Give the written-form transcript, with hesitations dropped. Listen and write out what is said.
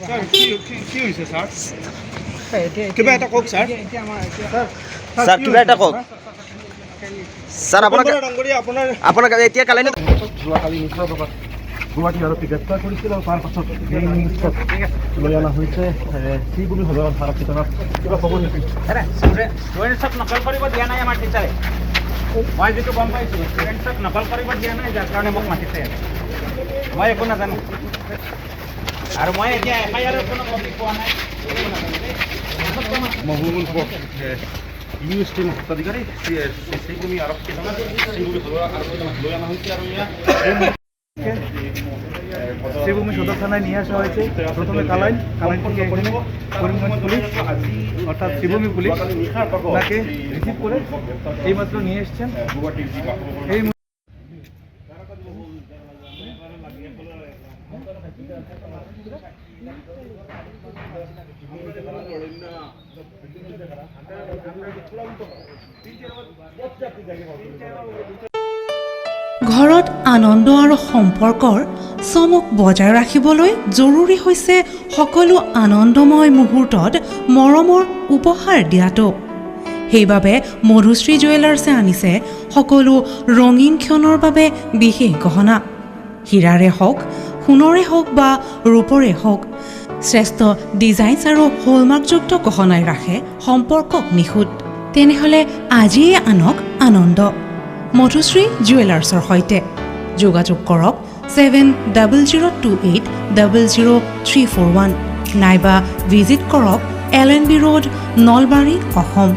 কি হৈছে স্যাৰ কিবা এটা কক স্যাৰ স্যাৰ কিবা এটা কক স্যাৰ আপোনাক আপোনাক এতিয়া কালি যোৱাকালি নিশ্চয় গুৱাহাটী আৰক্ষী গ্ৰেপ্তাৰ কৰিছিল আৰু তাৰ পাছত লৈ অনা হৈছে শ্ৰীভূমি সদৰ থানা ভিতৰত কিবা ক'ব নেকি ষ্টুডেণ্টছক নকল কৰিব দিয়া নাই আমাৰ টিচাৰে মই যিটো গম পাইছোঁ ষ্টুডেণ্টছক নকল কৰিব দিয়া নাই যাৰ কাৰণে মোক মাতিছে মই একো নাজানো আৰু মই এতিয়া এফআইআৰৰ কোনো কপি পোৱা নাই মহবুবুল হক ইউএছ টিম সত্তাধিকাৰী শ্ৰীভূমি আৰক্ষী থানা শ্ৰীভূমি সদৰ আৰক্ষী থানাত লৈ অনা হৈছে আৰু শ্রীভূমি সদর থানায় নিয়ে আসা হয়েছে প্রথমে কালাইন থেকে করিমগঞ্জ পুলিশ অর্থাৎ শ্রীভূমি পুলিশ তাকে রিসিভ করে এইমাত্র নিয়ে এসছেন এই ঘৰত আনন্দ আৰু সম্পৰ্কৰ চমক বজাই ৰাখিবলৈ জৰুৰী হৈছে সকলো আনন্দময় মুহূৰ্তত মৰমৰ উপহাৰ দিয়াটো। সেইবাবে মধুশ্ৰী জুৱেলাৰ্ছে আনিছে সকলো ৰঙীন ক্ষণৰ বাবে বিশেষ গহনা। হীৰাৰে হওক, সোণৰে হওক বা ৰূপৰে হওক, শ্ৰেষ্ঠ ডিজাইনছ আৰু হলমাৰ্কযুক্ত গহনাই ৰাখে সম্পৰ্কক নিখুঁত। তেনেহ'লে আজিয়ে আনক আনন্দ মধুশ্ৰী জুৱেলাৰ্ছৰ সৈতে যোগাযোগ কৰক 7002800341 নাইবা ভিজিট কৰক LNB ৰোড নলবাৰী অসম।